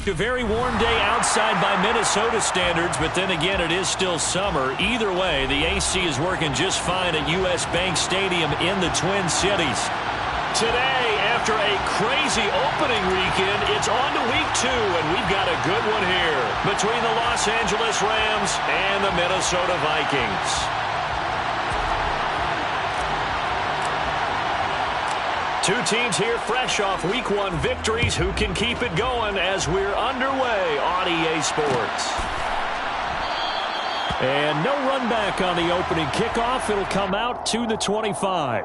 A very warm day outside by Minnesota standards, but then again, it is still summer. Either way, the AC is working just fine at U.S. Bank Stadium in the Twin Cities. Today, after a crazy opening weekend, it's on to week 2, and we've got a good one here between the Los Angeles Rams and the Minnesota Vikings. Two teams here fresh off Week 1 victories. Who can keep it going as we're underway on EA Sports? And no run back on the opening kickoff. It'll come out to the 25.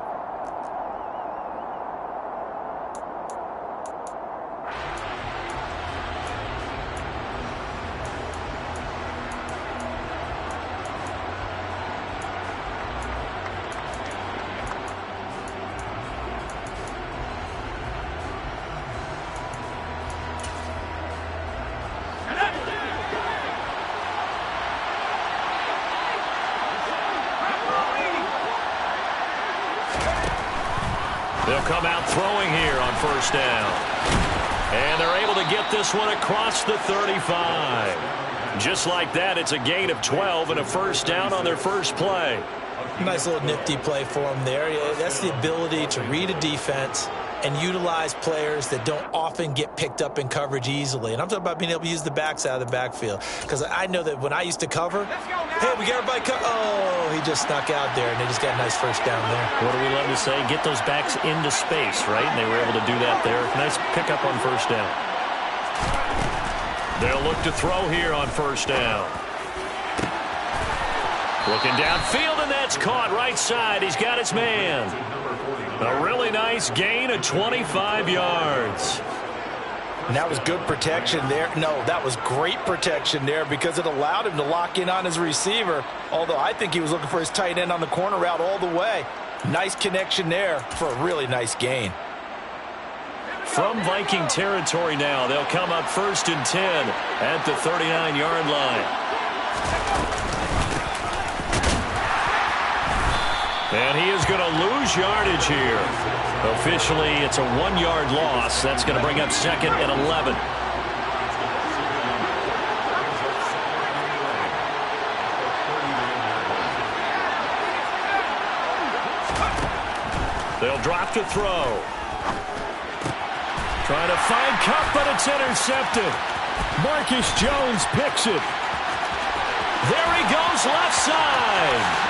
They'll come out throwing here on first down. And they're able to get this one across the 35. Just like that, it's a gain of 12 and a first down on their first play. Nice little nifty play for them there. That's the ability to read a defense and utilize players that don't often get picked up in coverage easily. And I'm talking about being able to use the backs out of the backfield. Because I know that when I used to cover, hey, we got everybody cover. Oh, he just snuck out there, and they just got a nice first down there. What do we love to say? Get those backs into space, right? And they were able to do that there. Nice pickup on first down. They'll look to throw here on first down. Looking downfield, and that's caught right side. He's got his man. A really nice gain of 25 yards. And that was good protection there. No, that was great protection there because it allowed him to lock in on his receiver, although I think he was looking for his tight end on the corner route all the way. Nice connection there for a really nice gain. From Viking territory now, they'll come up 1st and 10 at the 39-yard line. And he is going to lose yardage here. Officially, it's a 1-yard loss. That's going to bring up 2nd and 11. They'll drop to throw. Trying to find Cup, but it's intercepted. Marcus Jones picks it. There he goes left side.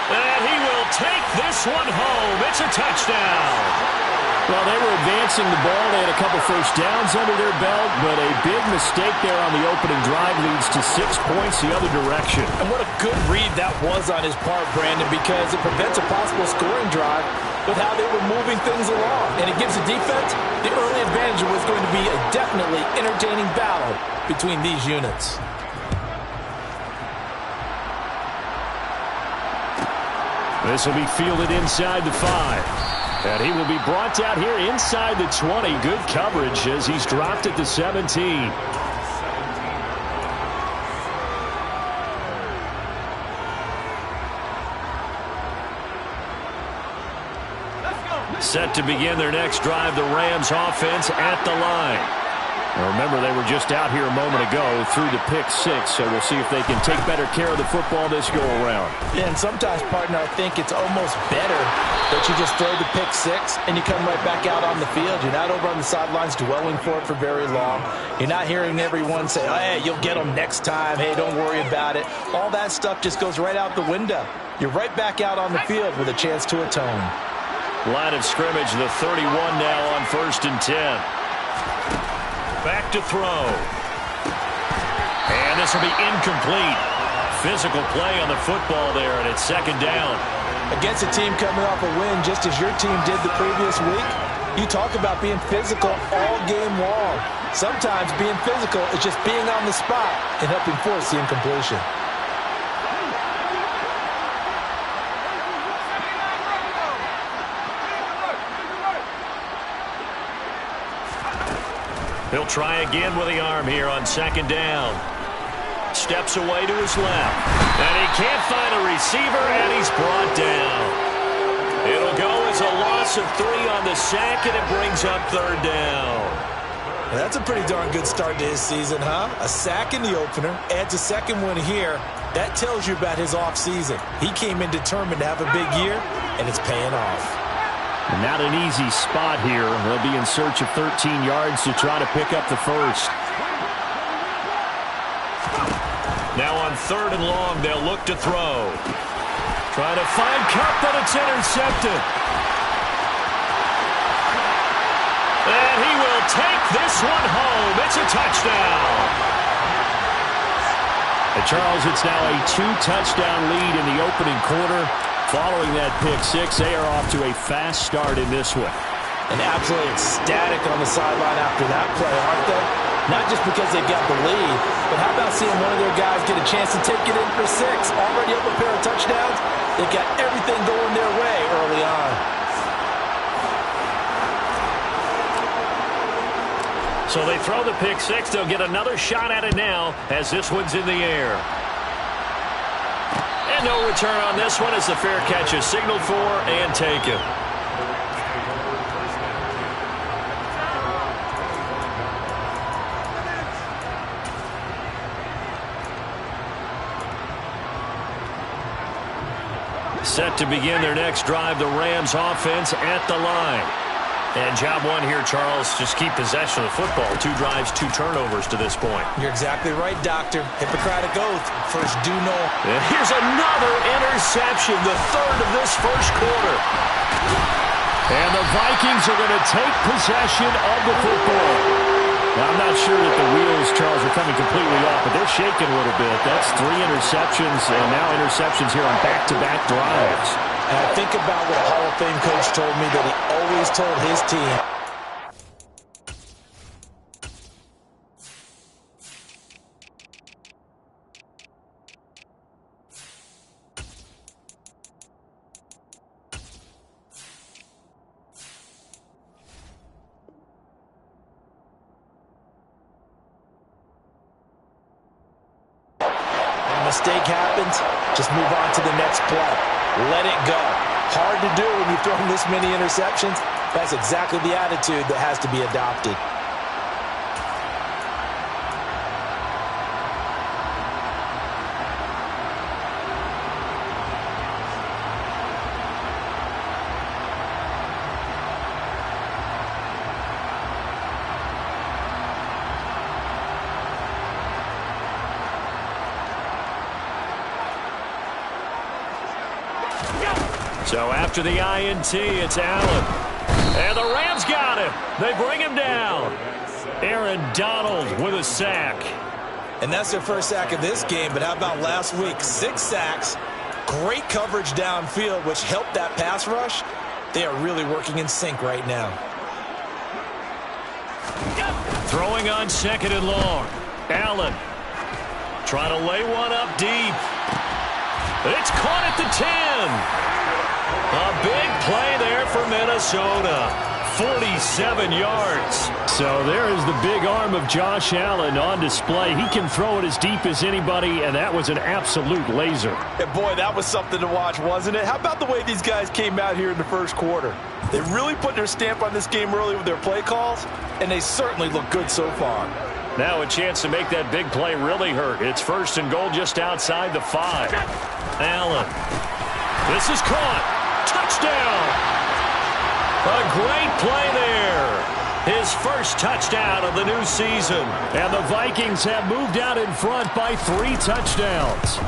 And he will take this one home. It's a touchdown. Well, they were advancing the ball. They had a couple first downs under their belt, but a big mistake there on the opening drive leads to 6 points the other direction. And what a good read that was on his part, Brandon, because it prevents a possible scoring drive with how they were moving things along. And it gives the defense the early advantage. It was going to be a definitely entertaining battle between these units. This will be fielded inside the 5. And he will be brought out here inside the 20. Good coverage as he's dropped at the 17. Set to begin their next drive, the Rams offense at the line. Now remember, they were just out here a moment ago through the pick 6, so we'll see if they can take better care of the football this go-around. Yeah, and sometimes, partner, I think it's almost better that you just throw the pick 6 and you come right back out on the field. You're not over on the sidelines dwelling for it for very long. You're not hearing everyone say, oh, hey, you'll get them next time. Hey, don't worry about it. All that stuff just goes right out the window. You're right back out on the field with a chance to atone. Line of scrimmage, the 31 now on 1st and 10. Back to throw. And this will be incomplete. Physical play on the football there, and it's 2nd down. Against a team coming off a win just as your team did the previous week, you talk about being physical all game long. Sometimes being physical is just being on the spot and helping force the incompletion. He'll try again with the arm here on 2nd down. Steps away to his left. And he can't find a receiver, and he's brought down. It'll go as a loss of 3 on the sack, and it brings up 3rd down. That's a pretty darn good start to his season, huh? A sack in the opener, adds a second one here. That tells you about his offseason. He came in determined to have a big year, and it's paying off. Not an easy spot here. They'll be in search of 13 yards to try to pick up the first. Now on 3rd and long, they'll look to throw. Trying to find Cup, but it's intercepted. And he will take this one home. It's a touchdown. And Charles, it's now a 2-touchdown lead in the opening quarter. Following that pick six, they are off to a fast start in this one. And absolutely ecstatic on the sideline after that play, aren't they? Not just because they got the lead, but how about seeing one of their guys get a chance to take it in for 6? Already up a pair of touchdowns. They got everything going their way early on. So they throw the pick six. They'll get another shot at it now as this one's in the air. And no return on this one as the fair catch is signaled for and taken. Set to begin their next drive, the Rams offense at the line. And job one here, Charles, just keep possession of the football. 2 drives, 2 turnovers to this point. You're exactly right, Doctor. Hippocratic oath. First do no. And here's another interception, the 3rd of this first quarter. And the Vikings are going to take possession of the football. Now, I'm not sure that the wheels, Charles, are coming completely off, but they're shaking a little bit. That's 3 interceptions, and now interceptions here on back-to-back drives. And I think about what a Hall of Fame coach told me that he always told his team. Mistake happens, just move on to the next play. Let it go. Hard to do when you've thrown this many interceptions. That's exactly the attitude that has to be adopted. So after the INT, it's Allen. And the Rams got him. They bring him down. Aaron Donald with a sack. And that's their first sack of this game, but how about last week? 6 sacks, great coverage downfield, which helped that pass rush. They are really working in sync right now. Throwing on 2nd and long. Allen trying to lay one up deep. It's caught at the 10. A big play there for Minnesota. 47 yards. So there is the big arm of Josh Allen on display. He can throw it as deep as anybody, and that was an absolute laser. And boy, that was something to watch, wasn't it? How about the way these guys came out here in the first quarter? They really put their stamp on this game early with their play calls, and they certainly look good so far. Now a chance to make that big play really hurt. It's 1st and goal just outside the 5. Allen. This is caught. Touchdown. A great play there. His first touchdown of the new season. And the Vikings have moved out in front by 3 touchdowns.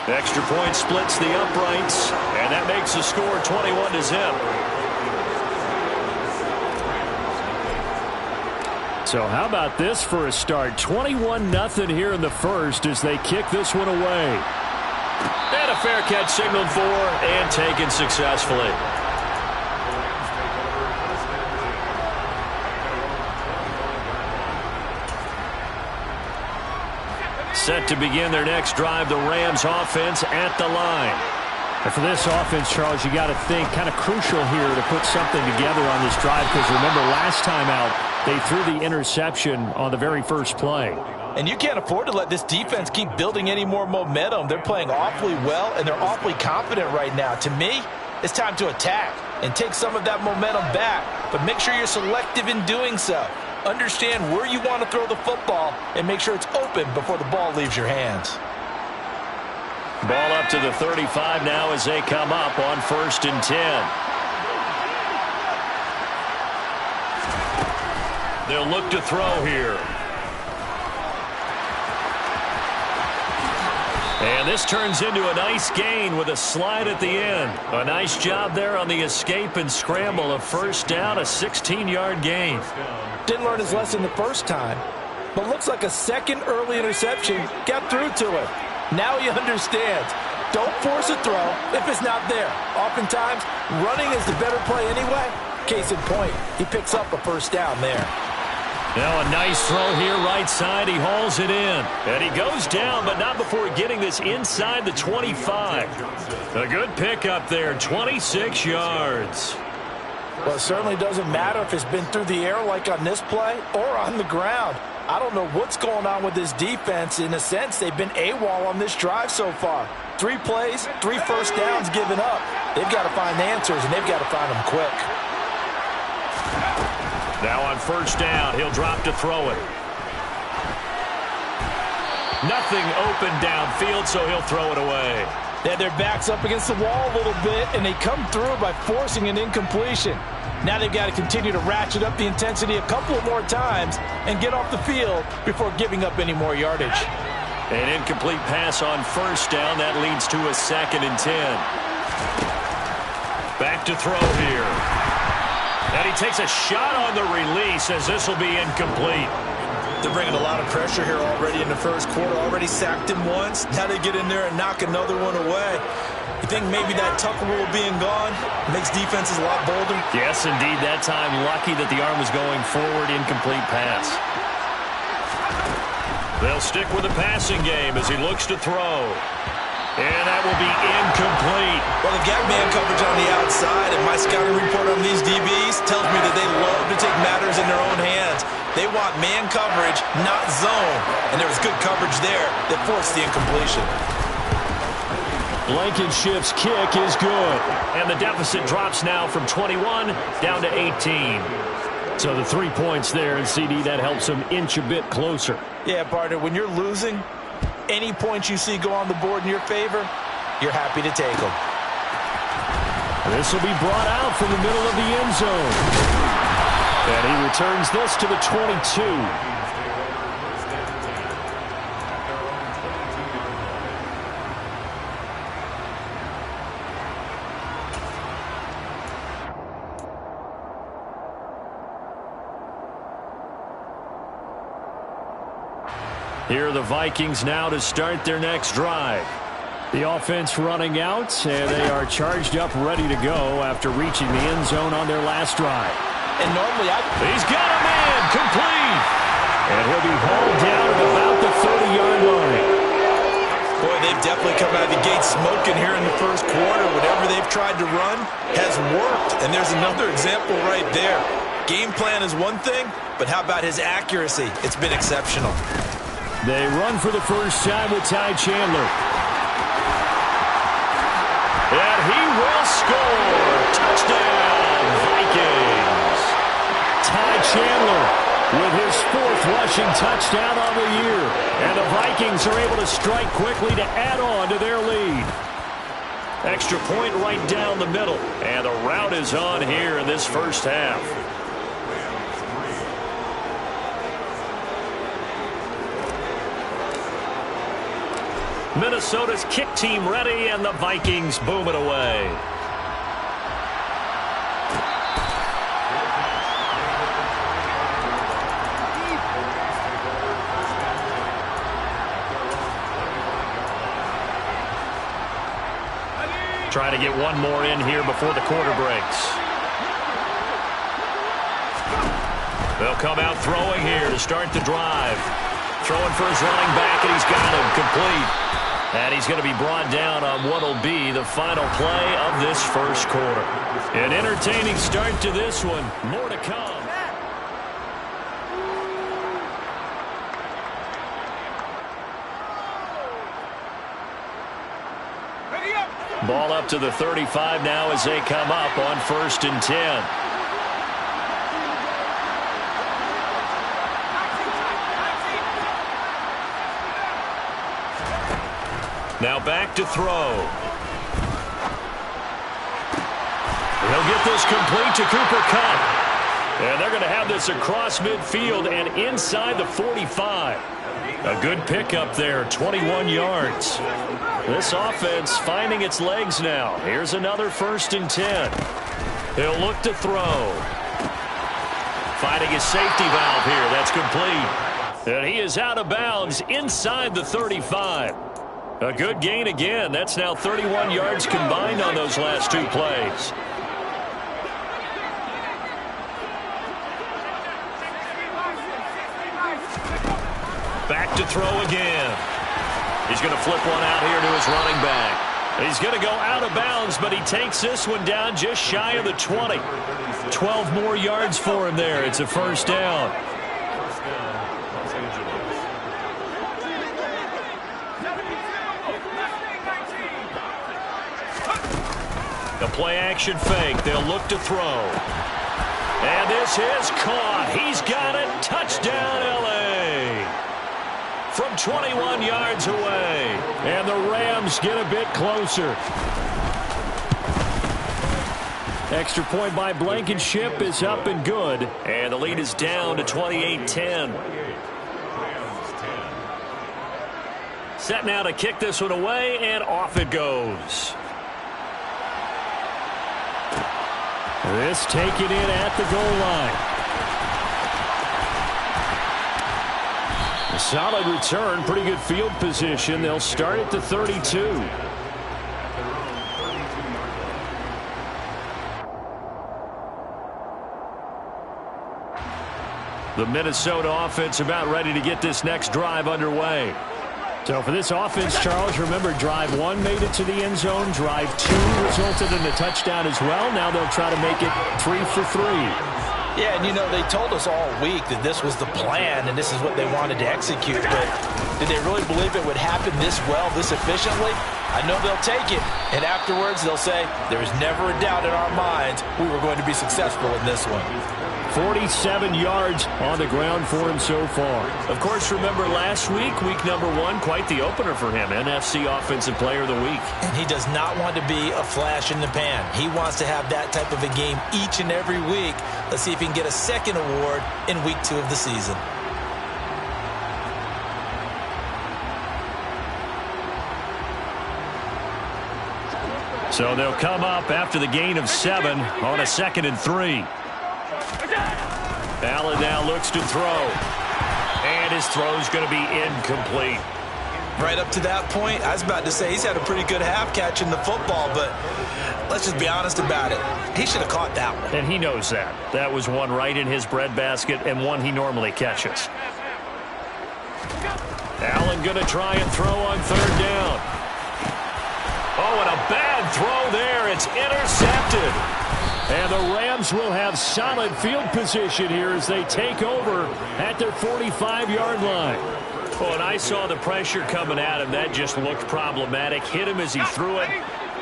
Extra point splits the uprights, and that makes the score 21-0. So how about this for a start? 21-0 here in the first as they kick this one away. And a fair catch signaled for and taken successfully. Set to begin their next drive, the Rams offense at the line. And for this offense, Charles, you got to think kind of crucial here to put something together on this drive, because remember last time out they threw the interception on the very first play. And you can't afford to let this defense keep building any more momentum. They're playing awfully well, and they're awfully confident right now. To me, it's time to attack. and take some of that momentum back, but make sure you're selective in doing so. Understand where you want to throw the football and make sure it's open before the ball leaves your hands. Ball up to the 35 now as they come up on 1st and 10. They'll look to throw here. And this turns into a nice gain with a slide at the end. A nice job there on the escape and scramble. A first down, a 16-yard gain. Didn't learn his lesson the first time, but looks like a second early interception got through to him. Now he understands. Don't force a throw if it's not there. Oftentimes, running is the better play anyway. Case in point, he picks up a first down there. Now a nice throw here right side. He hauls it in. And he goes down, but not before getting this inside the 25. A good pickup there, 26 yards. Well, it certainly doesn't matter if it's been through the air like on this play or on the ground. I don't know what's going on with this defense. In a sense, they've been AWOL on this drive so far. 3 plays, 3 first downs given up. They've got to find answers, and they've got to find them quick. Now on first down, he'll drop to throw it. Nothing open downfield, so he'll throw it away. They had their backs up against the wall a little bit, and they come through by forcing an incompletion. Now they've got to continue to ratchet up the intensity a couple more times and get off the field before giving up any more yardage. An incomplete pass on first down. That leads to a 2nd and 10. Back to throw here. And he takes a shot on the release as this will be incomplete. They're bringing a lot of pressure here already in the first quarter. Already sacked him once. Now they get in there and knock another one away. You think maybe that Tucker rule being gone makes defenses a lot bolder? Yes, indeed. That time, lucky that the arm was going forward. Incomplete pass. They'll stick with the passing game as he looks to throw. And that will be incomplete. Well, they've got man coverage on the outside, and my scouting report on these DBs tells me that they love to take matters in their own hands. They want man coverage, not zone. And there was good coverage there that forced the incompletion. Blankenship's kick is good. And the deficit drops now from 21 down to 18. So the 3 points there, and CD, that helps them inch a bit closer. Yeah, partner, when you're losing, any points you see go on the board in your favor, you're happy to take them. This will be brought out from the middle of the end zone. And he returns this to the 22. Here are the Vikings now to start their next drive. The offense running out, and they are charged up, ready to go after reaching the end zone on their last drive. And normally he's got a man, complete. And he'll be hauled down at about the 30-yard line. Boy, they've definitely come out of the gate smoking here in the first quarter. Whatever they've tried to run has worked. And there's another example right there. Game plan is one thing, but how about his accuracy? It's been exceptional. They run for the first time with Ty Chandler. And he will score. Touchdown, Vikings. Ty Chandler with his 4th rushing touchdown on the year. And the Vikings are able to strike quickly to add on to their lead. Extra point right down the middle. And the route is on here in this first half. Minnesota's kick team ready, and the Vikings boom it away. Trying to get one more in here before the quarter breaks. They'll come out throwing here to start the drive. Throwing for his running back, and he's got him complete. And he's going to be brought down on what will be the final play of this first quarter. An entertaining start to this one. More to come. Ball up to the 35 now as they come up on 1st and 10. Now back to throw. He'll get this complete to Cooper Kupp. And they're going to have this across midfield and inside the 45. A good pickup there, 21 yards. This offense finding its legs now. Here's another 1st and 10. He'll look to throw. Finding his safety valve here. That's complete. And he is out of bounds inside the 35. A good gain again. That's now 31 yards combined on those last 2 plays. Back to throw again. He's going to flip one out here to his running back. He's going to go out of bounds, but he takes this one down just shy of the 20. 12 more yards for him there. It's a 1st down. The play action fake. They'll look to throw. And this is caught. He's got it. Touchdown, L.A. From 21 yards away. And the Rams get a bit closer. Extra point by Blankenship is up and good. And the lead is down to 28-10. Set now to kick this one away, and off it goes. This taken in at the goal line. A solid return, pretty good field position. They'll start at the 32. The Minnesota offense about ready to get this next drive underway. So for this offense, Charles, remember, drive 1 made it to the end zone. Drive 2 resulted in a touchdown as well. Now they'll try to make it 3 for 3. Yeah, and you know, they told us all week that this was the plan and this is what they wanted to execute. But did they really believe it would happen this well, this efficiently? I know they'll take it. And afterwards, they'll say, there was never a doubt in our minds we were going to be successful in this one. 47 yards on the ground for him so far. Of course, remember last week, week number 1, quite the opener for him. NFC Offensive Player of the Week. And he does not want to be a flash in the pan. He wants to have that type of a game each and every week. Let's see if he can get a second award in week 2 of the season. So they'll come up after the gain of 7 on a 2nd and 3. Allen now looks to throw. And his throw's going to be incomplete. Right up to that point, I was about to say he's had a pretty good half catching the football, but let's just be honest about it. He should have caught that one. And he knows that. That was one right in his breadbasket and one he normally catches. Allen going to try and throw on 3rd down. Oh, and a bad throw there. It's intercepted. And the Rams will have solid field position here as they take over at their 45-yard line. Oh, and I saw the pressure coming at him. That just looked problematic. Hit him as he threw it,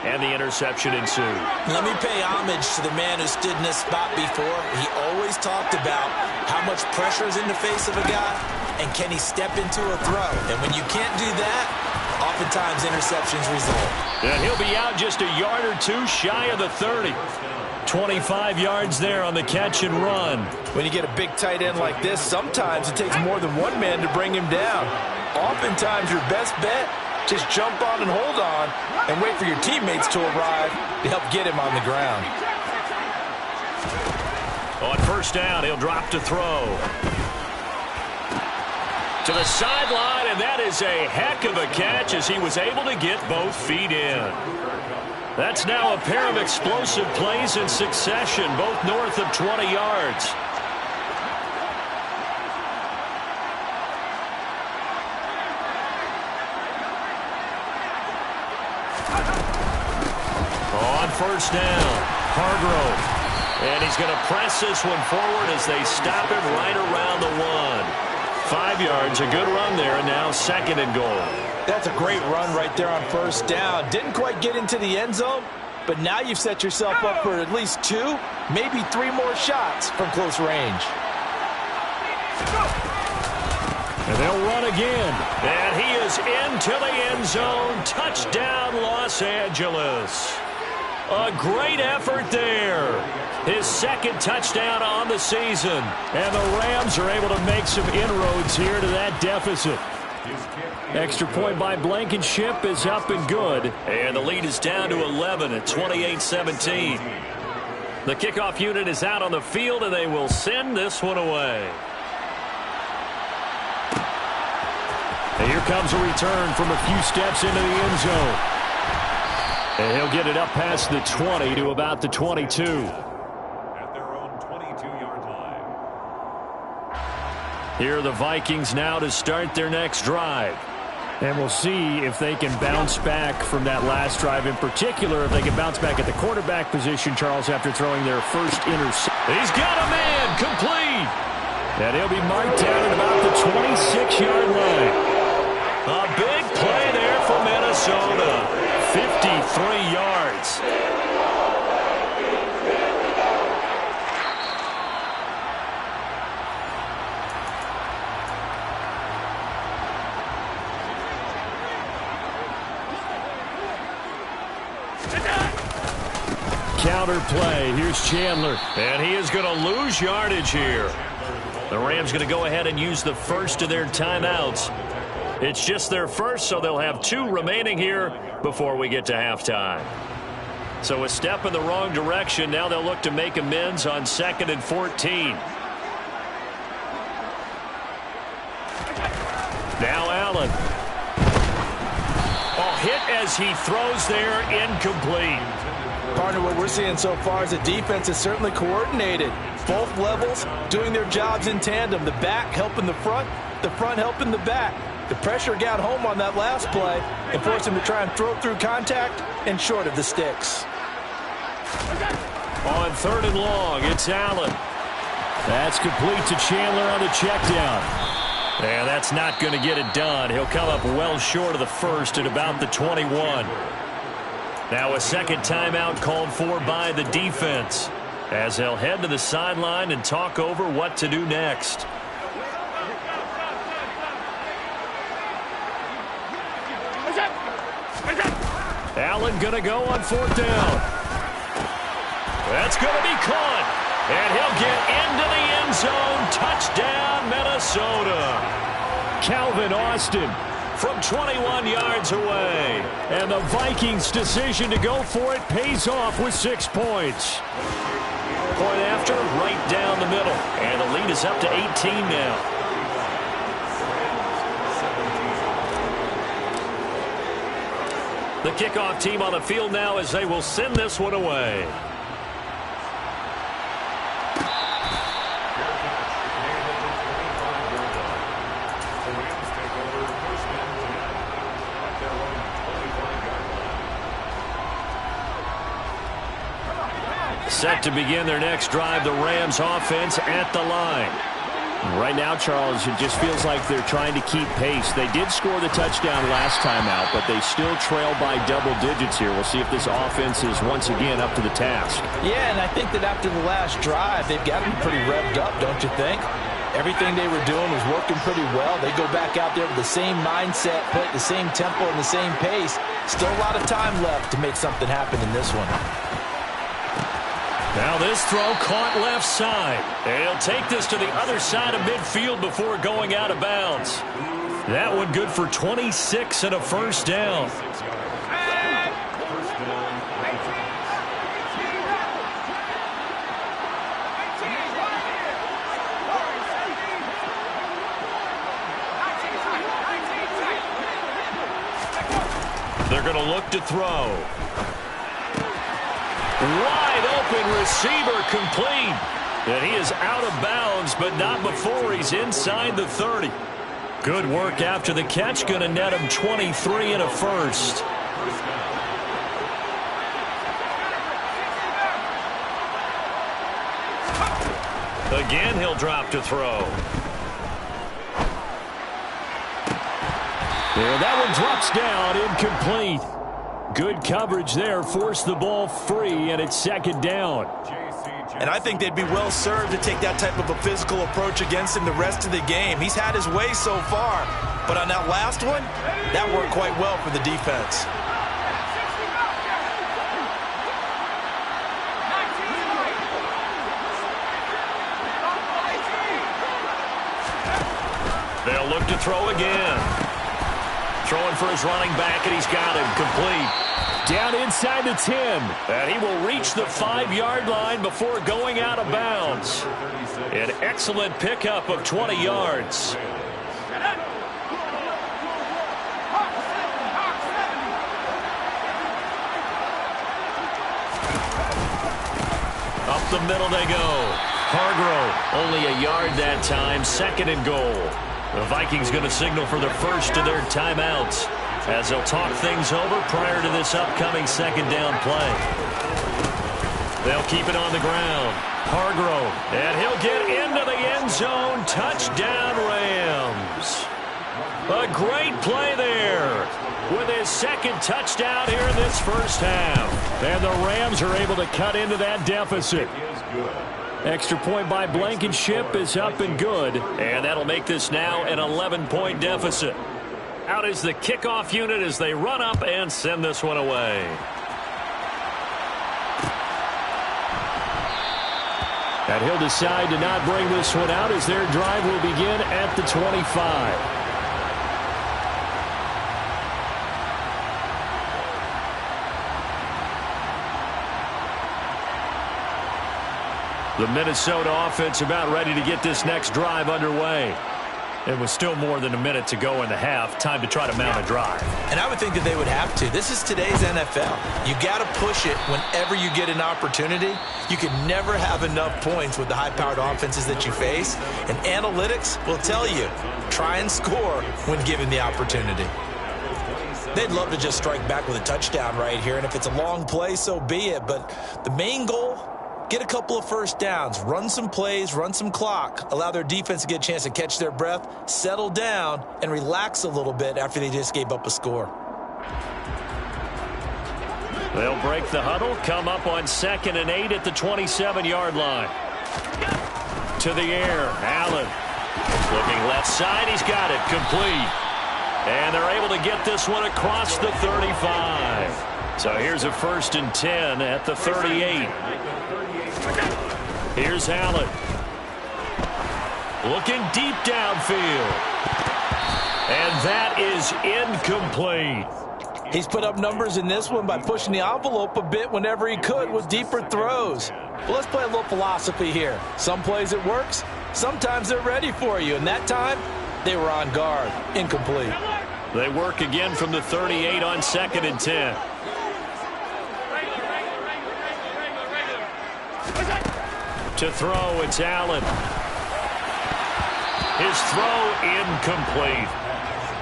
and the interception ensued. Let me pay homage to the man who stood in this spot before. He always talked about how much pressure is in the face of a guy, and can he step into a throw. And when you can't do that, oftentimes interceptions result. And he'll be out just a yard or 2 shy of the 30. 25 yards there on the catch and run. When you get a big tight end like this, sometimes it takes more than one man to bring him down. Oftentimes your best bet, just jump on and hold on and wait for your teammates to arrive to help get him on the ground. On 1st down, he'll drop to throw. To the sideline, and that is a heck of a catch as he was able to get both feet in. That's now a pair of explosive plays in succession, both north of 20 yards. On 1st down, Hargrove. And he's going to press this one forward as they stop him right around the 1. 5 yards, a good run there, and now 2nd and goal. That's a great run right there on 1st down. Didn't quite get into the end zone, but now you've set yourself up for at least 2, maybe 3 more shots from close range. And they'll run again. And he is into the end zone. Touchdown, Los Angeles. A great effort there. His 2nd touchdown on the season. And the Rams are able to make some inroads here to that deficit. Extra point by Blankenship is up and good. And the lead is down to 11 at 28-17. The kickoff unit is out on the field, and they will send this one away. And here comes a return from a few steps into the end zone. And he'll get it up past the 20 to about the 22. At their own 22-yard line. Here are the Vikings now to start their next drive. And we'll see if they can bounce back from that last drive. In particular, if they can bounce back at the quarterback position, Charles, after throwing their first interception. He's got a man complete. And he'll be marked down at about the 26-yard line. A big play there for Minnesota. 53 yards. Counter play. Here's Chandler. And he is going to lose yardage here. The Rams going to go ahead and use the first of their timeouts. It's just their first, so they'll have 2 remaining here before we get to halftime. So a step in the wrong direction. Now they'll look to make amends on 2nd and 14. Now Allen. A hit as he throws there, incomplete. Partner, what we're seeing so far is the defense is certainly coordinated. Both levels doing their jobs in tandem. The back helping the front helping the back. The pressure got home on that last play and forced him to try and throw through contact and short of the sticks. On 3rd and long, it's Allen. That's complete to Chandler on the check down. And that's not going to get it done. He'll come up well short of the first at about the 21. Now a 2nd timeout called for by the defense as they'll head to the sideline and talk over what to do next. Allen going to go on 4th down. That's going to be caught. And he'll get into the end zone. Touchdown, Minnesota. Calvin Austin from 21 yards away. And the Vikings' decision to go for it pays off with 6 points. Point after, right down the middle. And the lead is up to 18 now. The kickoff team on the field now as they will send this one away. Set to begin their next drive, the Rams offense at the line. Right now, Charles, it just feels like they're trying to keep pace. They did score the touchdown last time out, but they still trail by double digits here. We'll see if this offense is once again up to the task. Yeah, and I think that after the last drive, they've got to be pretty revved up, don't you think? Everything they were doing was working pretty well. They go back out there with the same mindset, play at the same tempo and the same pace. Still a lot of time left to make something happen in this one. Now this throw caught left side. And he'll take this to the other side of midfield before going out of bounds. That one good for 26 and a first down. They're going to look to throw. Wide open receiver complete. And he is out of bounds, but not before he's inside the 30. Good work after the catch. Going to net him 23 and a first. Again, he'll drop to throw. And that one drops down, incomplete. Good coverage there, forced the ball free, and it's second down. And I think they'd be well served to take that type of a physical approach against him the rest of the game. He's had his way so far, but on that last one, that worked quite well for the defense. They'll look to throw again. Throwing for his running back, and he's got him complete. Down inside the 10. And he will reach the 5-yard line before going out of bounds. An excellent pickup of 20 yards. Up the middle they go. Hargrove only a yard that time, second and goal. The Vikings going to signal for the first of their timeouts as they'll talk things over prior to this upcoming second down play. They'll keep it on the ground. Hargrove, and he'll get into the end zone. Touchdown, Rams. A great play there with his second touchdown here in this first half. And the Rams are able to cut into that deficit. Extra point by Blankenship is up and good. And that'll make this now an 11-point deficit. Out is the kickoff unit as they run up and send this one away. And he'll decide to not bring this one out as their drive will begin at the 25. The Minnesota offense about ready to get this next drive underway. It was still more than a minute to go in the half. Time to try to mount a drive. And I would think that they would have to. This is today's NFL. You got to push it whenever you get an opportunity. You can never have enough points with the high-powered offenses that you face. And analytics will tell you, try and score when given the opportunity. They'd love to just strike back with a touchdown right here. And if it's a long play, so be it. But the main goal, get a couple of first downs, run some plays, run some clock, allow their defense to get a chance to catch their breath, settle down, and relax a little bit after they just gave up a score. They'll break the huddle, come up on 2nd and 8 at the 27-yard line. To the air, Allen. Looking left side, he's got it, complete. And they're able to get this one across the 35. So here's a 1st and 10 at the 38. Here's Allen. Looking deep downfield. And that is incomplete. He's put up numbers in this one by pushing the envelope a bit whenever he could with deeper throws. Well, let's play a little philosophy here. Some plays it works. Sometimes they're ready for you. And that time, they were on guard. Incomplete. They work again from the 38 on 2nd and 10. To throw, it's Allen. His throw incomplete.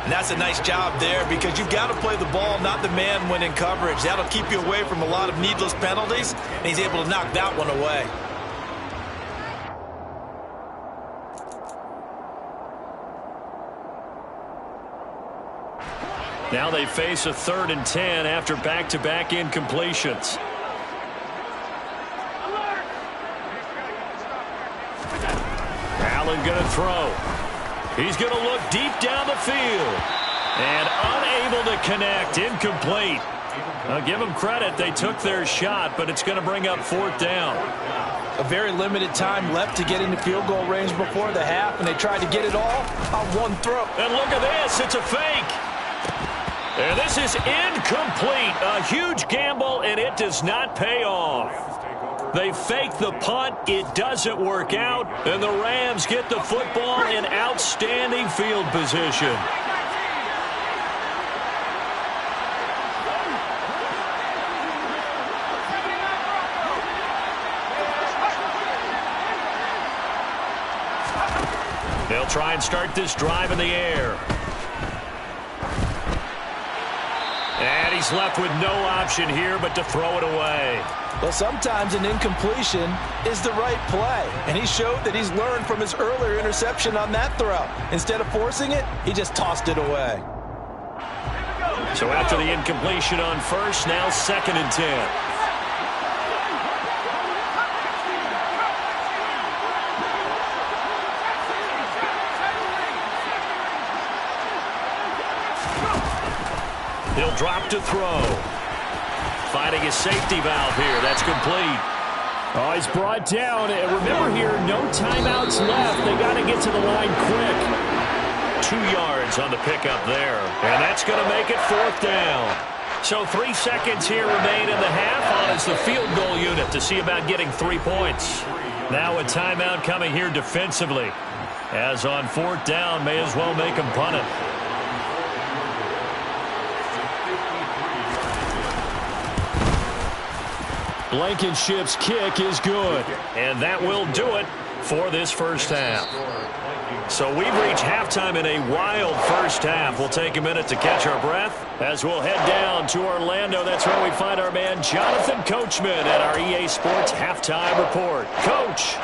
And that's a nice job there because you've got to play the ball, not the man when in coverage. That'll keep you away from a lot of needless penalties, and he's able to knock that one away. Now they face a 3rd and 10 after back-to-back incompletions. Allen going to throw. He's going to look deep down the field. And unable to connect. Incomplete. I'll give them credit. They took their shot, but it's going to bring up 4th down. A very limited time left to get into field goal range before the half, and they tried to get it all on one throw. And look at this. It's a fake. And this is incomplete. A huge gamble, and it does not pay off. They fake the punt. It doesn't work out. And the Rams get the football in outstanding field position. They'll try and start this drive in the air. And he's left with no option here but to throw it away. Well, sometimes an incompletion is the right play. And he showed that he's learned from his earlier interception on that throw. Instead of forcing it, he just tossed it away. So after the incompletion on first, now 2nd and 10. He'll drop to throw. Finding his safety valve here. That's complete. Oh, he's brought down. And remember here, no timeouts left. They got to get to the line quick. 2 yards on the pickup there. And that's going to make it 4th down. So 3 seconds here remain in the half. On is the field goal unit to see about getting 3 points. Now a timeout coming here defensively. As on 4th down, may as well make him punt it. Blankenship's kick is good. And that will do it for this first half. So we've reached halftime in a wild first half. We'll take a minute to catch our breath as we'll head down to Orlando. That's where we find our man Jonathan Coachman at our EA Sports Halftime Report. Coach.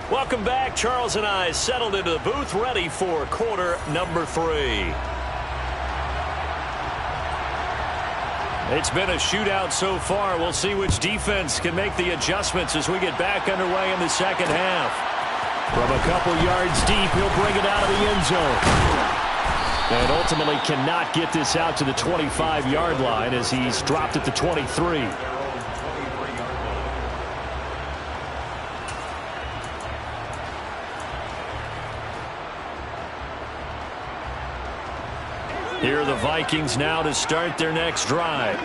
Welcome back. Charles and I settled into the booth, ready for quarter number 3. It's been a shootout so far. We'll see which defense can make the adjustments as we get back underway in the second half. From a couple yards deep, he'll bring it out of the end zone. And ultimately cannot get this out to the 25-yard line as he's dropped at the 23. Here are the Vikings now to start their next drive.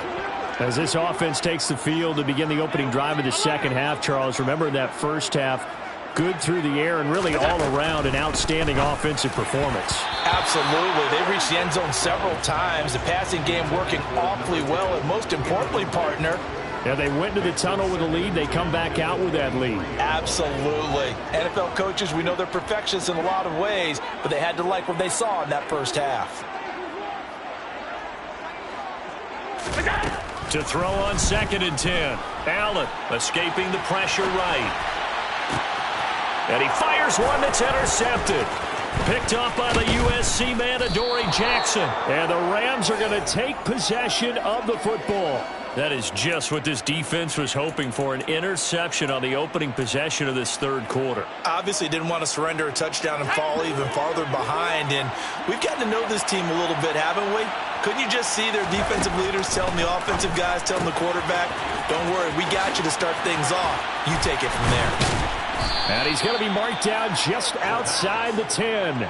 As this offense takes the field to begin the opening drive of the second half, Charles, remember that first half, good through the air and really all around an outstanding offensive performance. Absolutely. They reached the end zone several times. The passing game working awfully well, and most importantly, partner, yeah, they went to the tunnel with a lead. They come back out with that lead. Absolutely. NFL coaches, we know they're perfectionists in a lot of ways, but they had to like what they saw in that first half. To throw on 2nd and 10. Allen escaping the pressure right. And he fires one that's intercepted. Picked off by the USC man, Adoree Jackson. And the Rams are going to take possession of the football. That is just what this defense was hoping for, an interception on the opening possession of this third quarter. Obviously didn't want to surrender a touchdown and fall even farther behind, and we've gotten to know this team a little bit, haven't we? Couldn't you just see their defensive leaders telling the offensive guys, telling the quarterback, don't worry, we got you to start things off. You take it from there. And he's going to be marked down just outside the 10.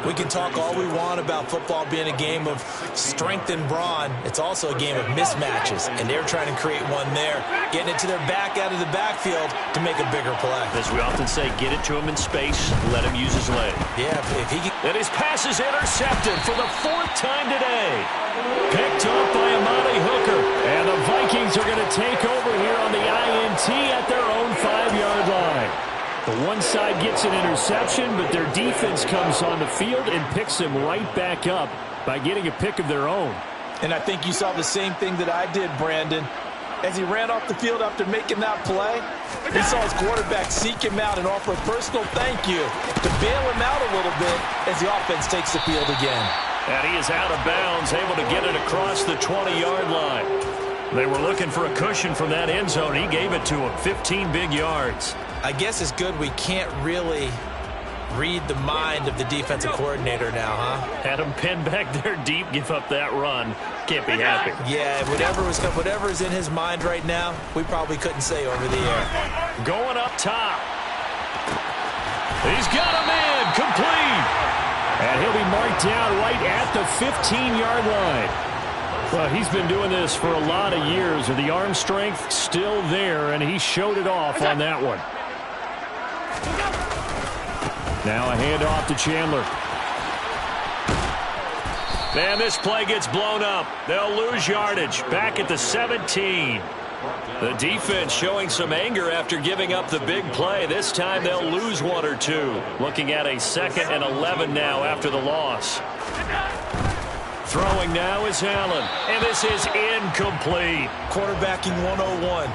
We can talk all we want about football being a game of strength and brawn. It's also a game of mismatches, and they're trying to create one there, getting it to their back out of the backfield to make a bigger play. As we often say, get it to him in space, let him use his leg. Yeah, if he can. And his pass is intercepted for the 4th time today. Picked off by Amani Hooker. And the Vikings are going to take over here on the INT at their own 5-yard line. The one side gets an interception, but their defense comes on the field and picks them right back up by getting a pick of their own. And I think you saw the same thing that I did, Brandon. As he ran off the field after making that play, he saw his quarterback seek him out and offer a personal thank you to bail him out a little bit as the offense takes the field again. And he is out of bounds, able to get it across the 20-yard line. They were looking for a cushion from that end zone. He gave it to him, 15 big yards. I guess it's good we can't really read the mind of the defensive coordinator now, huh? Had him pinned back there deep, give up that run. Can't be happy. Yeah, whatever is in his mind right now, we probably couldn't say over the air. Going up top. He's got a man, complete. And he'll be marked down right at the 15-yard line. Well, he's been doing this for a lot of years. The arm strength still there, and he showed it off on that one. Now a handoff to Chandler. And this play gets blown up. They'll lose yardage. Back at the 17. The defense showing some anger after giving up the big play. This time they'll lose 1 or 2. Looking at a 2nd and 11 now after the loss. Throwing now is Allen, and this is incomplete. Quarterbacking 101.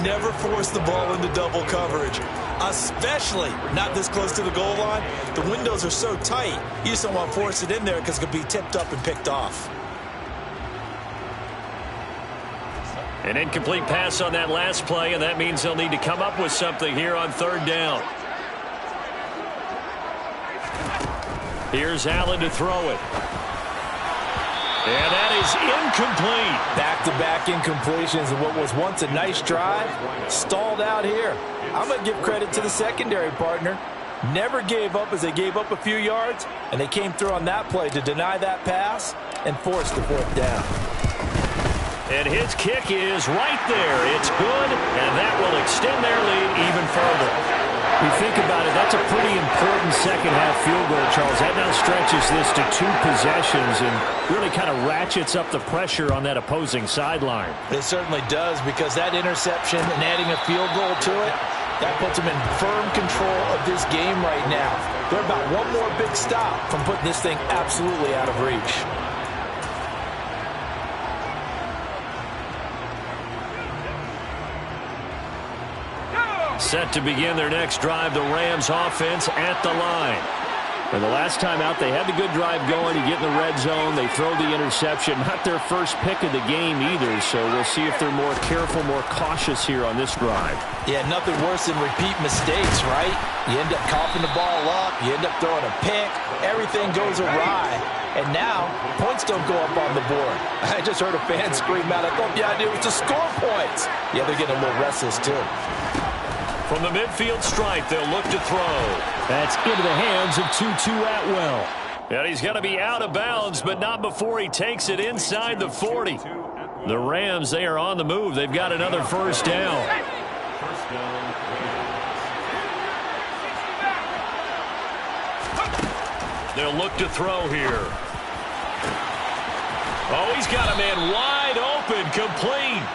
Never force the ball into double coverage, especially not this close to the goal line. The windows are so tight, you just don't want to force it in there because it could be tipped up and picked off. An incomplete pass on that last play, and that means they'll need to come up with something here on third down. Here's Allen to throw it. And that is incomplete. Back-to-back incompletions of what was once a nice drive, stalled out here. I'm going to give credit to the secondary partner. Never gave up as they gave up a few yards, and they came through on that play to deny that pass and force the fourth down. And his kick is right there. It's good, and that will extend their lead even further. You think about it, that's a pretty important second-half field goal, Charles. That now stretches this to 2 possessions and really kind of ratchets up the pressure on that opposing sideline. It certainly does, because that interception and adding a field goal to it, that puts them in firm control of this game right now. They're about one more big stop from putting this thing absolutely out of reach. Set to begin their next drive, the Rams offense at the line. And the last time out, they had the good drive going. You get in the red zone, they throw the interception. Not their first pick of the game either, so we'll see if they're more careful, more cautious here on this drive. Yeah, nothing worse than repeat mistakes, right? You end up coughing the ball up, you end up throwing a pick, everything goes awry. And now, points don't go up on the board. I just heard a fan scream out, I thought the idea was to score points. Yeah, they're getting a little restless too. From the midfield stripe, they'll look to throw. That's into the hands of Tutu Atwell. And he's going to be out of bounds, but not before he takes it inside the 40. The Rams, they are on the move. They've got another first down. They'll look to throw here. Oh, he's got a man wide open, complete.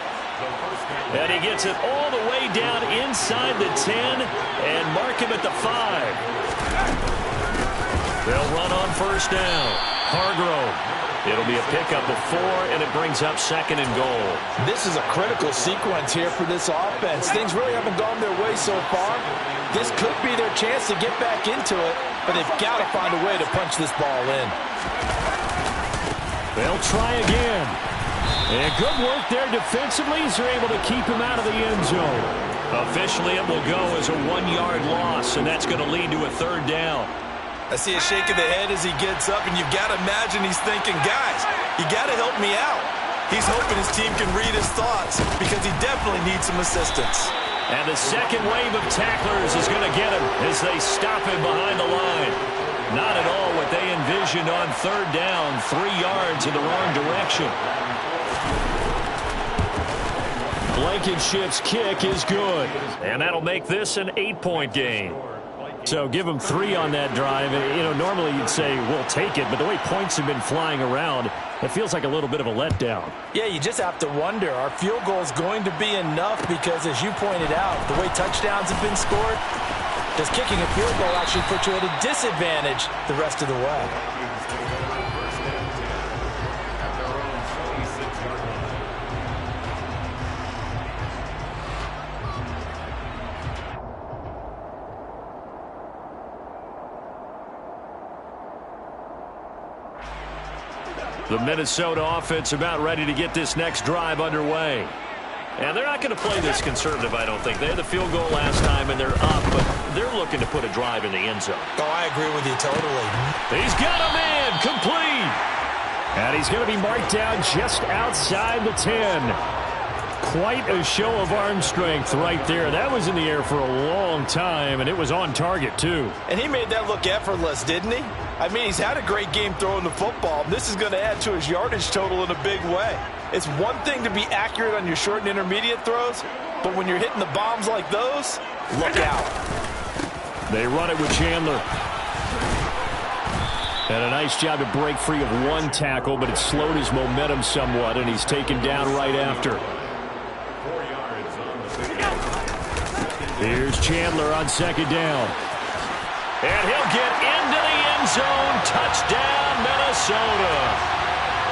And he gets it all the way down inside the 10 and mark him at the 5. They'll run on first down. Hargrove. It'll be a pickup of 4, and it brings up 2nd and goal. This is a critical sequence here for this offense. Things really haven't gone their way so far. This could be their chance to get back into it, but they've got to find a way to punch this ball in. They'll try again. And good work there defensively as they're able to keep him out of the end zone. Officially, it will go as a 1-yard loss, and that's going to lead to a 3rd down. I see a shake of the head as he gets up, and you've got to imagine he's thinking, guys, you got to help me out. He's hoping his team can read his thoughts because he definitely needs some assistance. And the second wave of tacklers is going to get him as they stop him behind the line. Not at all what they envisioned on 3rd down, 3 yards in the wrong direction. Blankenship's kick is good, and that'll make this an 8-point game. So give them 3 on that drive. You know, normally you'd say, we'll take it, but the way points have been flying around, it feels like a little bit of a letdown. Yeah, you just have to wonder, are field goals going to be enough? Because as you pointed out, the way touchdowns have been scored, does kicking a field goal actually put you at a disadvantage the rest of the way? The Minnesota offense about ready to get this next drive underway. And they're not going to play this conservative, I don't think. They had the field goal last time, and they're up, but they're looking to put a drive in the end zone. Oh, I agree with you totally. He's got a man, complete. And he's going to be marked down just outside the 10. Quite a show of arm strength right there. That was in the air for a long time, and it was on target, too. And he made that look effortless, didn't he? I mean, he's had a great game throwing the football. This is going to add to his yardage total in a big way. It's one thing to be accurate on your short and intermediate throws, but when you're hitting the bombs like those, look out. They run it with Chandler. And a nice job to break free of one tackle, but it slowed his momentum somewhat, and he's taken down right after. Here's Chandler on second down. And he'll get into the end zone. Touchdown, Minnesota.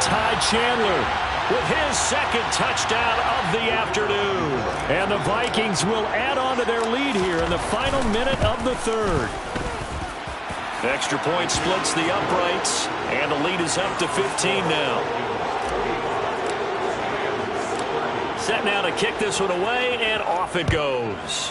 Ty Chandler with his second touchdown of the afternoon. And the Vikings will add on to their lead here in the final minute of the third. Extra point splits the uprights, and the lead is up to 15 now. Set now to kick this one away, and off it goes.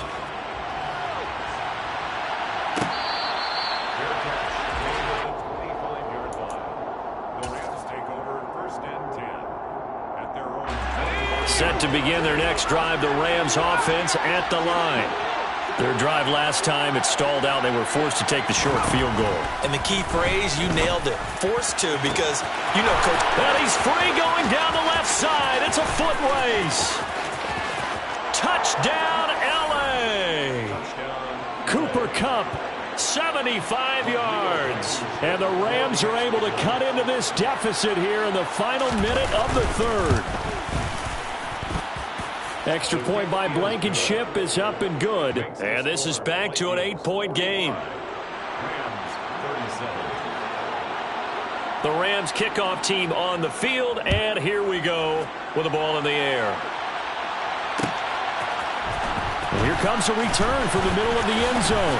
Set to begin their next drive, the Rams offense at the line. Their drive last time, it stalled out. They were forced to take the short field goal. And the key phrase, you nailed it. Forced to, because, you know, Coach. And he's free going down the left side. It's a foot race. Touchdown, L.A. Cooper Kupp, 75 yards. And the Rams are able to cut into this deficit here in the final minute of the third. Extra point by Blankenship is up and good. And this is back to an 8-point game. The Rams kickoff team on the field, and here we go with the ball in the air. And here comes a return from the middle of the end zone.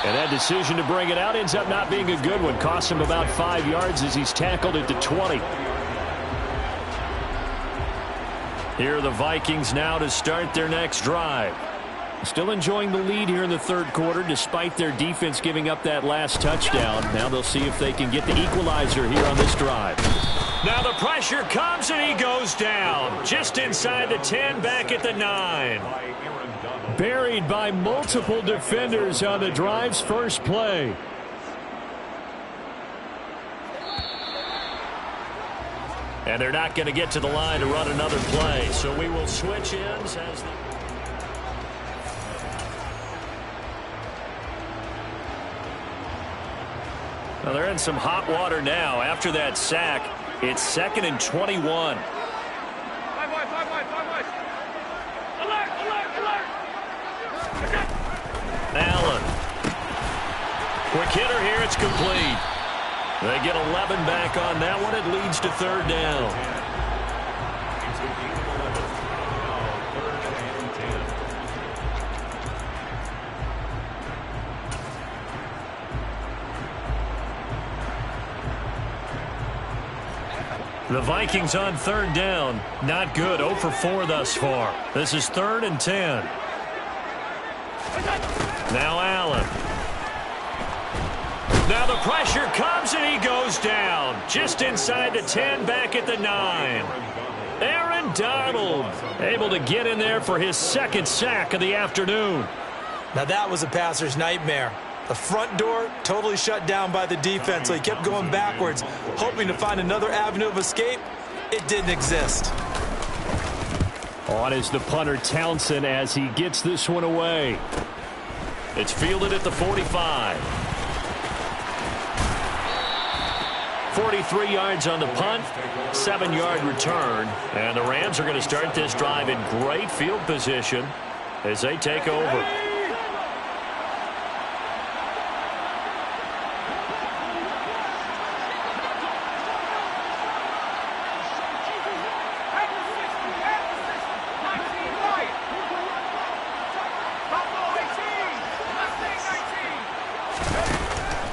And that decision to bring it out ends up not being a good one. Costs him about 5 yards as he's tackled at the 20. Here are the Vikings now to start their next drive. Still enjoying the lead here in the third quarter despite their defense giving up that last touchdown. Now they'll see if they can get the equalizer here on this drive. Now the pressure comes and he goes down. Just inside the 10, back at the 9. Buried by multiple defenders on the drive's first play. And they're not going to get to the line to run another play. So we will switch ends as the... Well, they're in some hot water now. After that sack, it's 2nd and 21. Alert, alert, alert! Allen. Quick hitter here. It's complete. They get 11 back on that one. It leads to third down. The Vikings on third down. Not good. 0 for 4 thus far. This is 3rd and 10. Now Allen. Now the pressure comes and he goes down. Just inside the 10, back at the 9. Aaron Donald able to get in there for his second sack of the afternoon. Now that was a passer's nightmare. The front door totally shut down by the defense, so he kept going backwards, hoping to find another avenue of escape. It didn't exist. On is the punter Townsend as he gets this one away. It's fielded at the 45. 43 yards on the punt, 7-yard return. And the Rams are going to start this drive in great field position as they take over.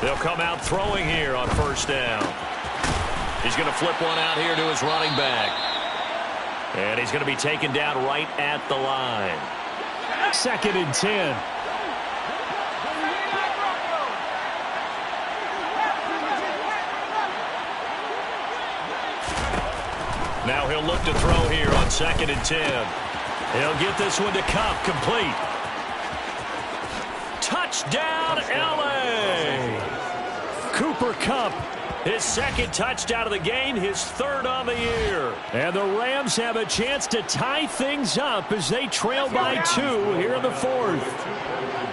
They'll come out throwing here on first down. He's going to flip one out here to his running back. And he's going to be taken down right at the line. 2nd and 10. Now he'll look to throw here on 2nd and 10. He'll get this one to Kupp, complete. Touchdown, L.A. Cooper Kupp, his second touchdown of the game, his 3rd on the year. And the Rams have a chance to tie things up as they trail by 2 here in the 4th.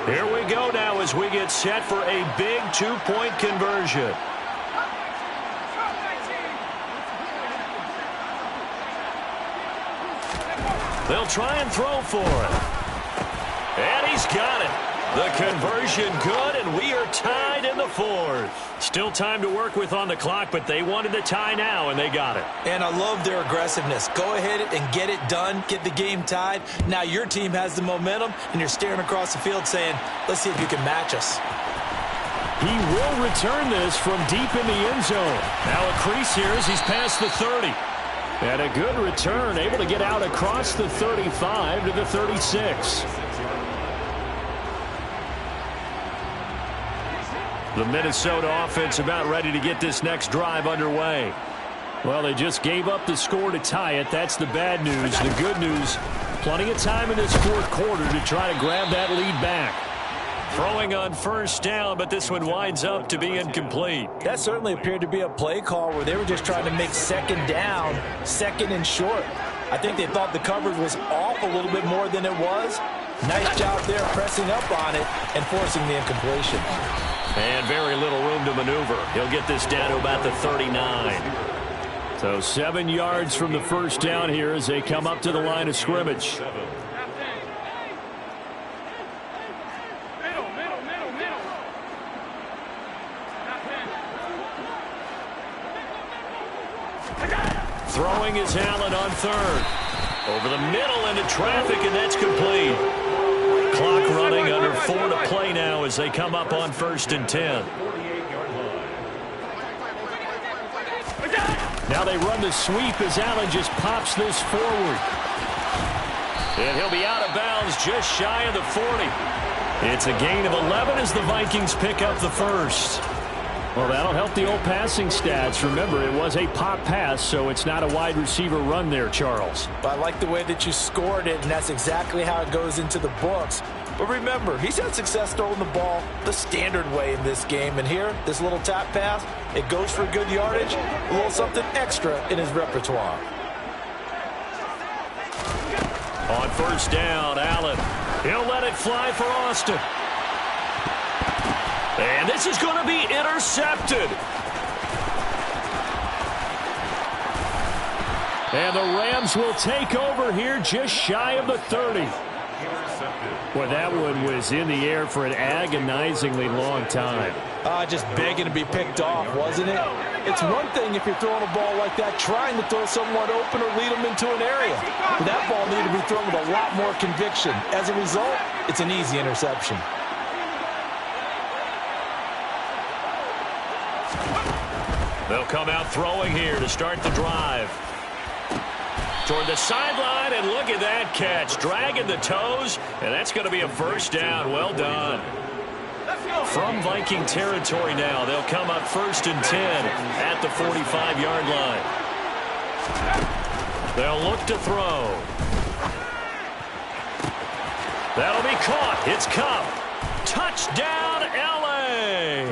Here we go now as we get set for a big 2-point conversion. They'll try and throw for it. And he's got it. The conversion good, and we are tied in the fourth. Still time to work with on the clock, but they wanted the tie now, and they got it. And I love their aggressiveness. Go ahead and get it done. Get the game tied. Now your team has the momentum, and you're staring across the field saying, let's see if you can match us. He will return this from deep in the end zone. Now a crease here as he's past the 30. And a good return, able to get out across the 35 to the 36. The Minnesota offense about ready to get this next drive underway. Well, they just gave up the score to tie it. That's the bad news. The good news, plenty of time in this fourth quarter to try to grab that lead back. Throwing on first down, but this one winds up to be incomplete. That certainly appeared to be a play call where they were just trying to make second down, second and short. I think they thought the coverage was off a little bit more than it was. Nice job there pressing up on it and forcing the incompletion. And very little room to maneuver. He'll get this down to about the 39. So 7 yards from the first down here as they come up to the line of scrimmage. Throwing is Allen on third. Over the middle into traffic, and that's complete. Clock running, under 4 to play now as they come up on 1st and 10. Now they run the sweep as Allen just pops this forward. And he'll be out of bounds just shy of the 40. It's a gain of 11 as the Vikings pick up the first. Well, that'll help the old passing stats. Remember, it was a pop pass, so it's not a wide receiver run there, Charles. But I like the way that you scored it, and that's exactly how it goes into the books. But remember, he's had success throwing the ball the standard way in this game. And here, this little tap pass, it goes for good yardage, a little something extra in his repertoire. On first down, Allen. He'll let it fly for Austin. And this is going to be intercepted. And the Rams will take over here just shy of the 30. Boy, that one was in the air for an agonizingly long time. Just begging to be picked off, wasn't it? It's one thing if you're throwing a ball like that, trying to throw someone open or lead them into an area. But that ball needed to be thrown with a lot more conviction. As a result, it's an easy interception. They'll come out throwing here to start the drive. Toward the sideline, and look at that catch. Dragging the toes, and that's going to be a first down. Well done. From Viking territory now, they'll come up 1st and 10 at the 45-yard line. They'll look to throw. That'll be caught. It's Kupp. Touchdown, L.A.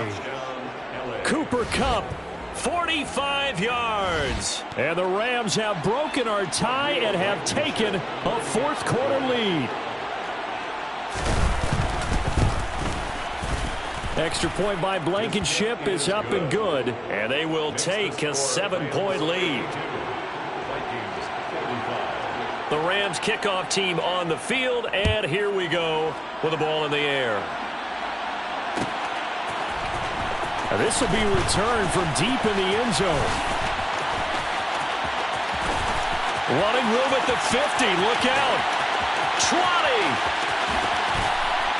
Cooper Kupp. 45 yards. And the Rams have broken our tie and have taken a fourth quarter lead. Extra point by Blankenship is up and good. And they will take a 7-point lead. The Rams kickoff team on the field, and here we go with the ball in the air. Now this will be returned from deep in the end zone. Running room at the 50. Look out. 20.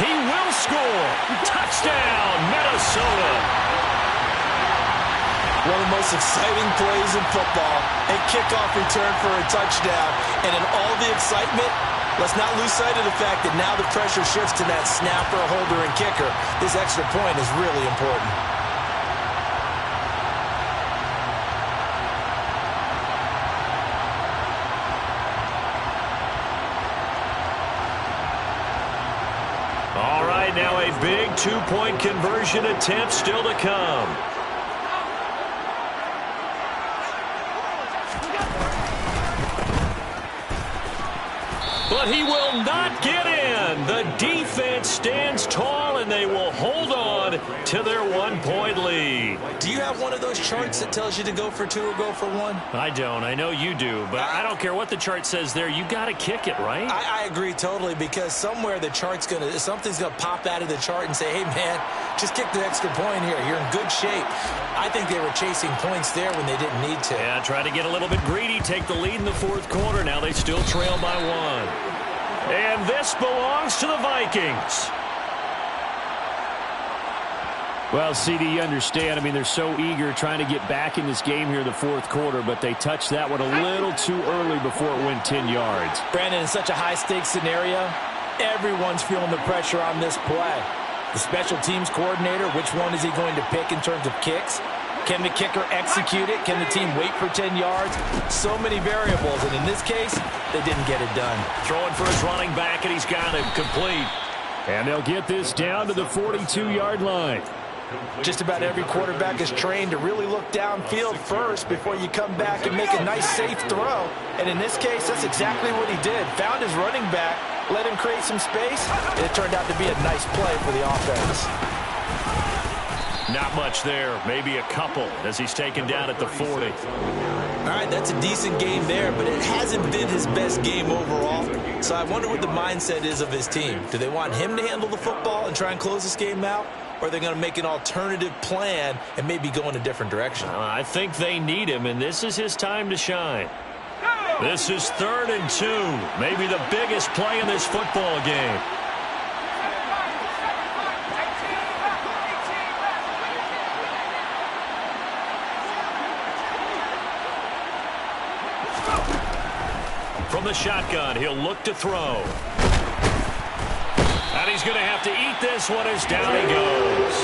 He will score. Touchdown, Minnesota. One of the most exciting plays in football. A kickoff return for a touchdown. And in all the excitement, let's not lose sight of the fact that now the pressure shifts to that snapper, holder, and kicker. This extra point is really important. All right, now a big 2-point conversion attempt still to come. But he will not get in. The defense stands tall, and they will hold on to their 1-point lead. Do you have one of those charts that tells you to go for 2 or go for 1? I don't. I know you do, but I don't care what the chart says there. You got to kick it, right? I agree totally, because somewhere the chart's something's gonna pop out of the chart and say, hey man, just kick the extra point here. You're in good shape. I think they were chasing points there when they didn't need to. Yeah, try to get a little bit greedy, take the lead in the fourth quarter. Now they still trail by 1. And this belongs to the Vikings. Well, CD, you understand. I mean, they're so eager trying to get back in this game here in the fourth quarter, but they touched that one a little too early before it went 10 yards. Brandon, in such a high-stakes scenario, everyone's feeling the pressure on this play. The special teams coordinator, which one is he going to pick in terms of kicks? Can the kicker execute it? Can the team wait for 10 yards? So many variables, and in this case, they didn't get it done. Throwing for his running back, and he's got him complete. And they'll get this down to the 42-yard line. Just about every quarterback is trained to really look downfield first before you come back and make a nice, safe throw. And in this case, that's exactly what he did. Found his running back, let him create some space, and it turned out to be a nice play for the offense. Not much there, maybe a couple as he's taken down at the 40. All right, that's a decent game there, but it hasn't been his best game overall. So I wonder what the mindset is of his team. Do they want him to handle the football and try and close this game out? Or are they going to make an alternative plan and maybe go in a different direction? I think they need him, and this is his time to shine. This is 3rd and 2, maybe the biggest play in this football game. From the shotgun, he'll look to throw. And he's going to have to eat this one as down he goes.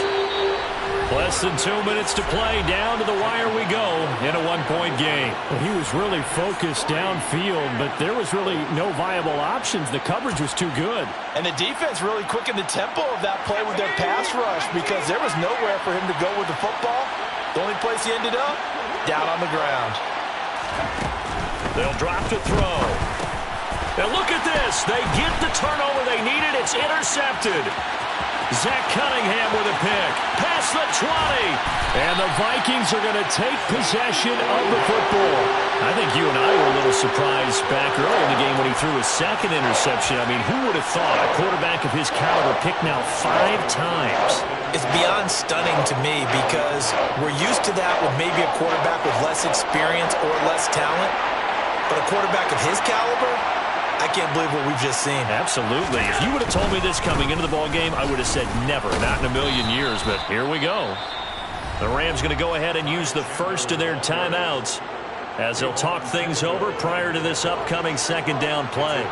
Less than 2 minutes to play. Down to the wire we go in a 1-point game. Well, he was really focused downfield, but there was really no viable options. The coverage was too good. And the defense really quickened the tempo of that play with their pass rush, because there was nowhere for him to go with the football. The only place he ended up, down on the ground. They'll drop to throw. Now look at this. They get the turnover they needed. It's intercepted. Zach Cunningham with a pick. Past the 20. And the Vikings are going to take possession of the football. I think you and I were a little surprised back early in the game when he threw his second interception. I mean, who would have thought a quarterback of his caliber picked now 5 times? It's beyond stunning to me, because we're used to that with maybe a quarterback with less experience or less talent. But a quarterback of his caliber, I can't believe what we've just seen. Absolutely. If you would have told me this coming into the ballgame, I would have said never, not in a million years, but here we go. The Rams going to go ahead and use the first of their timeouts as they'll talk things over prior to this upcoming 2nd down play.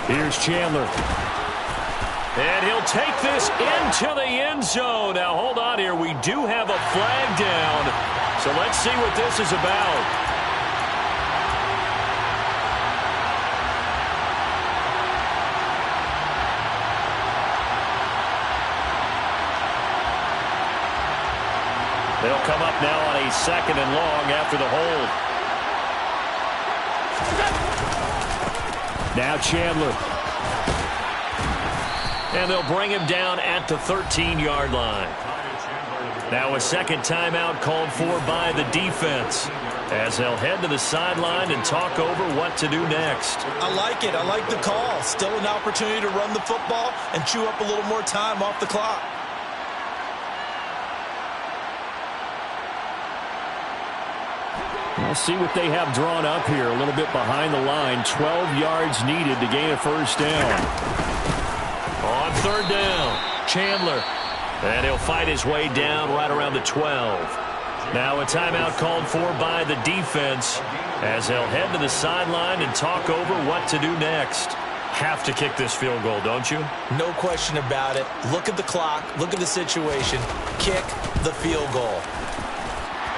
Here's Chandler. And he'll take this into the end zone. Now, hold on here. We do have a flag down. So let's see what this is about. They'll come up now on a 2nd and long after the hold. Now Chandler. And they'll bring him down at the 13-yard line. Now a 2nd timeout called for by the defense as they'll head to the sideline and talk over what to do next. I like it. I like the call. Still an opportunity to run the football and chew up a little more time off the clock. We'll see what they have drawn up here. A little bit behind the line. 12 yards needed to gain a 1st down. On 3rd down, Chandler. And he'll fight his way down right around the 12. Now a timeout called for by the defense as they'll head to the sideline and talk over what to do next. Have to kick this field goal, don't you? No question about it. Look at the clock. Look at the situation. Kick the field goal.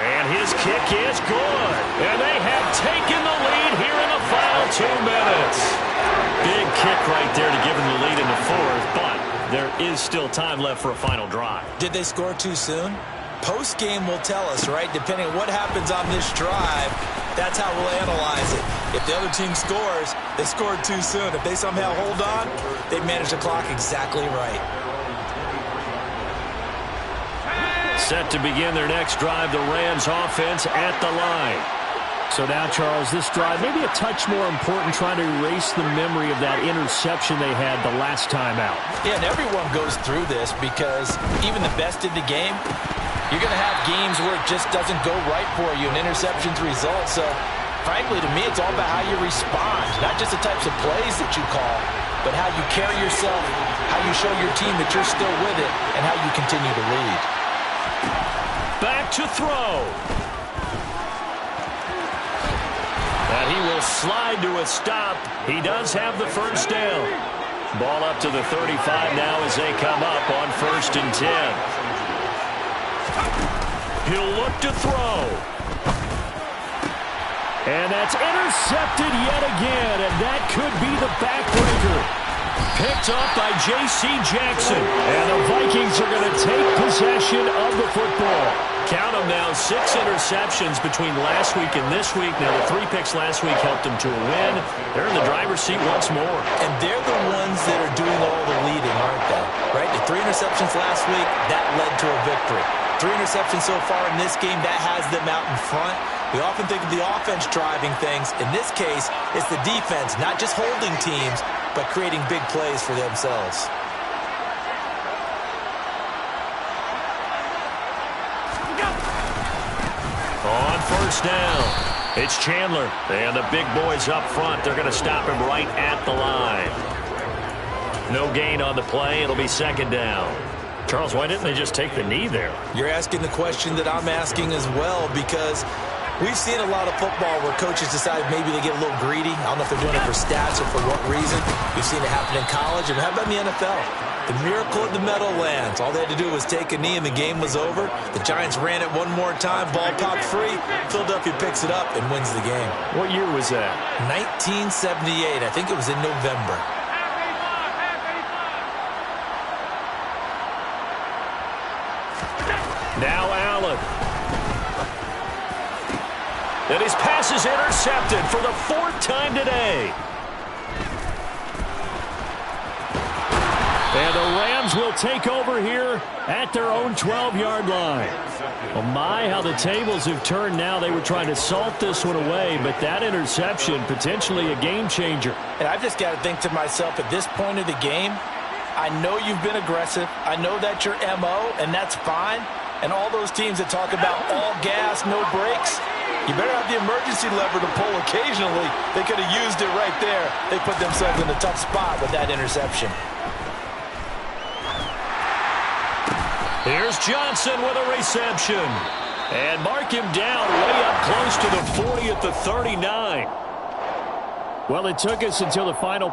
And his kick is good. And they have taken the lead here in the final 2 minutes. Big kick right there to give them the lead in the 4th, but there is still time left for a final drive. Did they score too soon? Post-game will tell us, right? Depending on what happens on this drive, that's how we'll analyze it. If the other team scores, they scored too soon. If they somehow hold on, they manage the clock exactly right. Set to begin their next drive, the Rams offense at the line. So now, Charles, this drive may be a touch more important, trying to erase the memory of that interception they had the last time out. Yeah, and everyone goes through this because even the best in the game, you're going to have games where it just doesn't go right for you, and interceptions result. So, frankly, to me, it's all about how you respond, not just the types of plays that you call, but how you carry yourself, how you show your team that you're still with it, and how you continue to lead. Back to throw. And he will slide to a stop. He does have the first down. Ball up to the 35 now as they come up on 1st and 10. He'll look to throw. And that's intercepted yet again, and that could be the backbreaker. Picked up by J.C. Jackson. And the Vikings are going to take possession of the football. Count them now, 6 interceptions between last week and this week. Now, the 3 picks last week helped them to a win. They're in the driver's seat once more. And they're the ones that are doing all the leading, aren't they? Right? The 3 interceptions last week, that led to a victory. 3 interceptions so far in this game, that has them out in front. We often think of the offense driving things. In this case, it's the defense, not just holding teams, but creating big plays for themselves. On 1st down, it's Chandler. And the big boys up front, they're going to stop him right at the line. No gain on the play. It'll be 2nd down. Charles, why didn't they just take the knee there? You're asking the question that I'm asking as well, because we've seen a lot of football where coaches decide maybe they get a little greedy. I don't know if they're doing it for stats or for what reason. We've seen it happen in college. And how about in the NFL? The miracle of the Meadowlands. All they had to do was take a knee and the game was over. The Giants ran it one more time. Ball popped free. Philadelphia picks it up and wins the game. What year was that? 1978. I think it was in November. Now Allen. And his pass is intercepted for the 4th time today. And the Rams will take over here at their own 12-yard line. Oh, my, how the tables have turned now. They were trying to salt this one away, but that interception, potentially a game changer. And I've just got to think to myself, at this point of the game, I know you've been aggressive. I know that's your MO, and that's fine. And all those teams that talk about all gas, no brakes, you better have the emergency lever to pull occasionally. They could have used it right there. They put themselves in a tough spot with that interception. Here's Johnson with a reception. And mark him down way up close to the 40 at the 39. Well, it took us until the final